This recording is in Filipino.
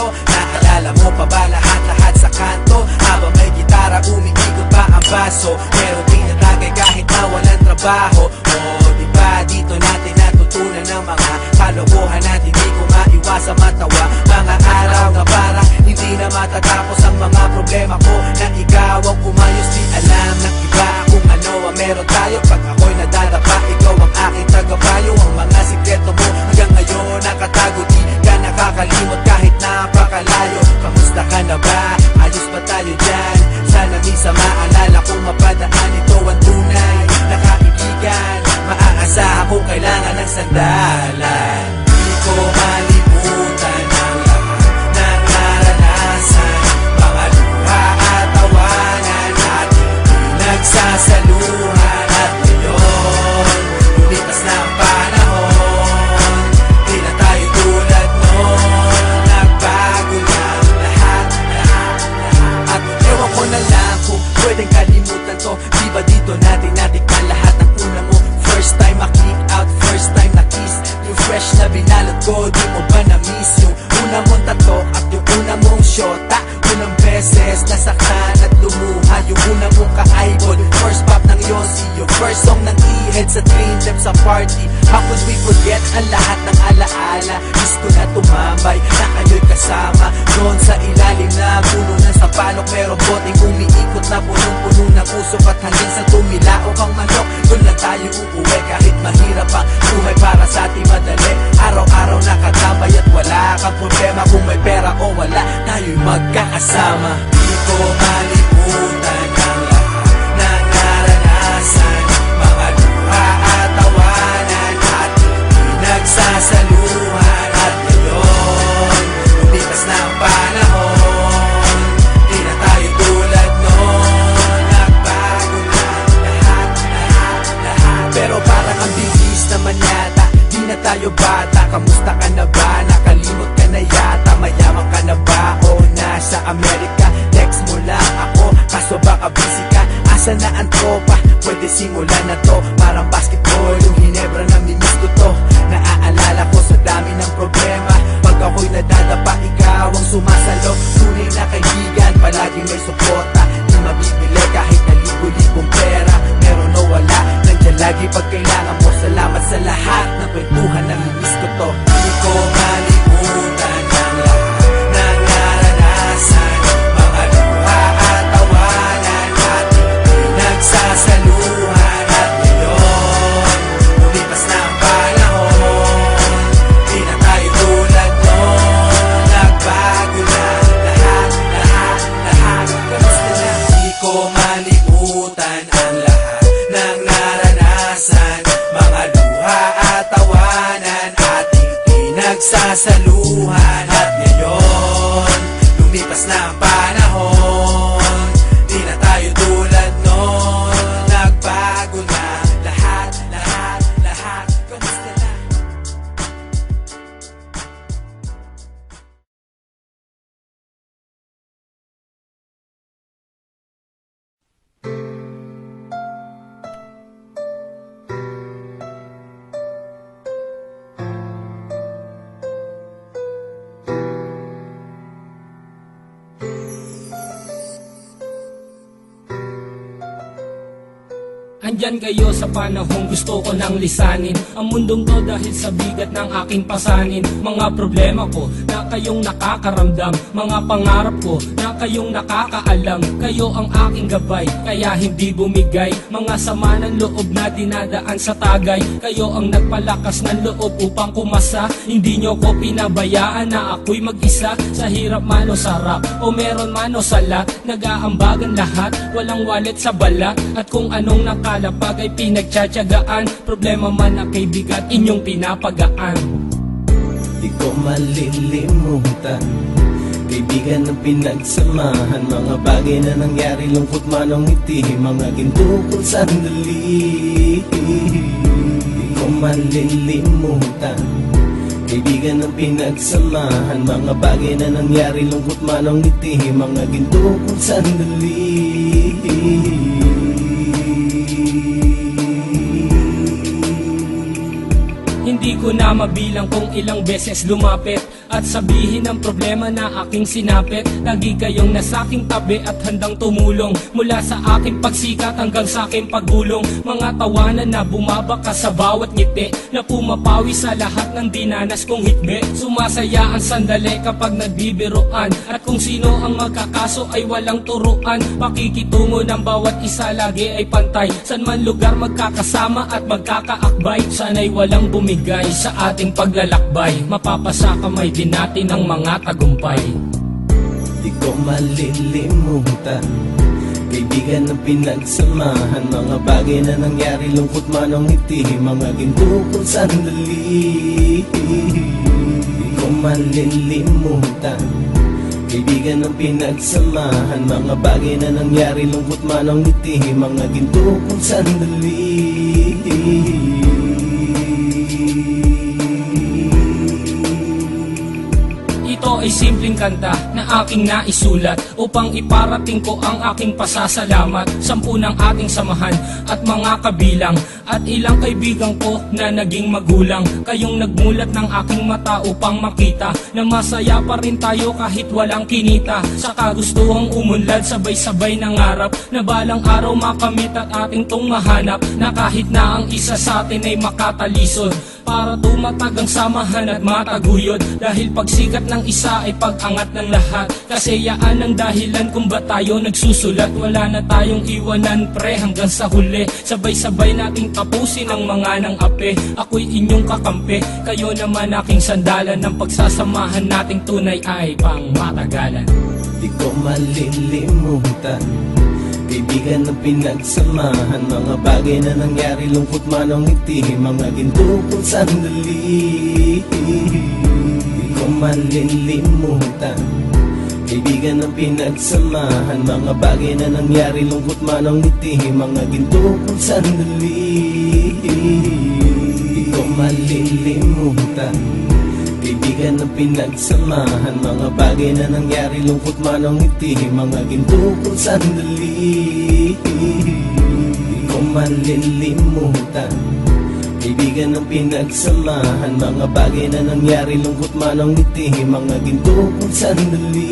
kwento. Naalala mo pa ba lahat-lahat sa kanto? Habang may gitara, umiikot pa ang baso. Meron tinatagay kahit na walang trabaho. Diba dito natin natutunan ng mga kalokohan at hindi ko maiwasa matawa. Mga araw na parang hindi na matatapos ang mga problema ko. Na ikaw ang umayos, di alam ng iba kung ano ang meron tayo. Pag ako'y nadadapa, ikaw ang aking tagapayo. Ang mga sikreto mo hanggang ngayon nakatago, di ka nakakalimot kahit napakalayo. Kamusta ka na ba? Ayos ba tayo dyan? Sana minsan maalala kong mapadaan, ito ang tunay na kaibigan. Maaasahan kung kailangan ng sandalan. Di ko malimutan ang lahat ng naranasan, mga luha at tawanan ating pinagsasaluhan. At ngayon, lumipas na ang panahon, di na tayo tulad noon. Nagbago na ang lahat. At ewan ko na lang kung pwedeng kalimutan to. Di ba dito natin natikman lahat ng una mo? First time ma-kick out, first time na-kiss. Yung fresh na binalot ko, di mo ba na-miss? Yung una mong tato at yung una mong shota. Unang beses nasaktan at lumuha. Yung una mong ka-eyeball, first pop ng Yossi. Yung first song ng E-Head sa Dream Team sa party. How could we forget ang lahat ng alaala? Miss ko na tumambay na kayo'y kasama doon sa ilalim na puno ng sapanok. Merong boteng umiikot na punong-puno ng usok. At hanggang sa tumilaok ang manok, doon lang tayo uuwi. Kahit mahirap ang buhay, para sa ating madali. Araw-araw nakatambay at wala kang problema. Kung may pera o wala, tayo'y magkakasama. Di ko malimutan ang lahat ng naranasan, mga luha at tawanan ating pinagsasaluhan. At ngayon, lumipas na ang panahon, di na tayo tulad noon. Nagbago na lahat. Pero parang ang bilis naman yata, di na tayo bata. Kamusta ka na ba? Nakalimot ka na yata. Mayaman ka na ba o nasa Amerika? Text mo lang ako, kaso baka busy ka. Asa na ang tropa? Pwede simulan na to. Parang basketball, yung Hinebra na mimiss ko to. Naaalala ko sa dami ng problema. Pag ako'y nadadapa, ikaw ang sumasalo. Tunay na kaibigan, palaging may suporta. Di mabibili kahit na libo-libong pera. Meron o wala, nandiyan lagi pag kailangan mo. Salamat sa lahat ng kwentuhan na mimiss ko to. Di ko malimutan ang lahat ng naranasan, mga luha at tawanan ating pinagsasaluhan. At ngayon, lumipas na ang panahon, di na tayo tulad noon. Nagbago na lahat. Kamusta na? Di ko malimutan ang lahat ng naranasan, mga luha at tawanan ating pinagsasaluhan. At ngayon, lumipas na ang panahon, di na tayo tulad noon. Nagbago na lahat. Kamusta na? Andyan kayo sa panahong gusto ko nang lisanin ang mundong to dahil sa bigat ng aking pasanin. Mga problema ko na kayong nakakaramdam, mga pangarap ko na kayong nakakaalam. Kayo ang aking gabay, kaya hindi bumigay. Mga sama ng loob na dinadaan sa tagay. Kayo ang nagpalakas ng loob upang kumasa. Hindi nyo ko pinabayaan na ako'y mag-isa. Sa hirap man o sarap, o meron man o sala, nag-aambagan lahat, walang walet sa bala. At kung anong nakalapag ay pinagtsatsagaan, problema man na kay bigat, inyong pinapagaan. Di ko malilimutan, kaibigan ng pinagsamahan, mga bagay na nangyari, lungkot man o ngiti, mga ginto kong sandali. Di ko malilimutan, kaibigan ng pinagsamahan, mga bagay na nangyari, lungkot man o ngiti, mga ginto kong sandali. Hindi ko na mabilang kung ilang beses lumapit at sabihin ang problema na aking sinapit. Lagi kayong nasa aking tabi at handang tumulong, mula sa aking pagsikat hanggang sa aking paggulong. Mga tawanan na bumabaka sa bawat ngiti, na pumapawi sa lahat ng dinanas kong hitbe. Sumasaya ang sandali kapag nagbibiruan, at kung sino ang magkakaso ay walang turuan. Pakikitungo ng bawat isa lagi ay pantay, san man lugar magkakasama at magkakaakbay. Sana'y walang bumigay sa ating paglalakbay, mapapasa kamay din natin ang mga tagumpay. Di ko malilimutan, kaibigan ng pinagsamahan, mga bagay na nangyari, lungkot man o ngiti, mga ginto kong sandali. Di ko malilimutan, kaibigan ng pinagsamahan, mga bagay na nangyari, lungkot man o ngiti, mga ginto kong sandali. Ito ay simpleng kanta na aking naisulat upang iparating ko ang aking pasasalamat. 10 ng ating samahan at mga kabilang, at ilang kaibigan ko na naging magulang. Kayong nagmulat ng aking mata upang makita na masaya pa rin tayo kahit walang kinita. Sa kagustuhang umunlad, sabay-sabay nangarap na balang araw makamit at ating tong mahanap, na kahit na ang isa sa atin ay makatalisod, para tumatag ang samahan at mataguyod. Dahil pagsikat ng isa ay pag-angat ng lahat, kasi yaan ang dahilan kung ba't tayo nagsusulat. Wala na tayong iwanan pre hanggang sa huli, sabay-sabay nating tapusin ang mga nang ape. Ako'y inyong kakampi, kayo naman aking sandalan, ng pagsasamahan nating tunay ay pang matagalan. Di ko malilimutan, kaibigan ng pinagsamahan, mga bagay na nangyari, lungkot man o ngiti, mga ginto kong sandali. Di ko malilimutan, kaibigan ng pinagsamahan, mga bagay na nangyari, lungkot man o ngiti, mga ginto kong sandali. Di ko malilimutan, kaibigan ng pinagsamahan, mga bagay na nangyari, lungkot man o ngiti, mga ginto kong sandali. Di ko malilimutan, kaibigan ng pinagsamahan, mga bagay na nangyari, lungkot man o ngiti, mga ginto kong sandali.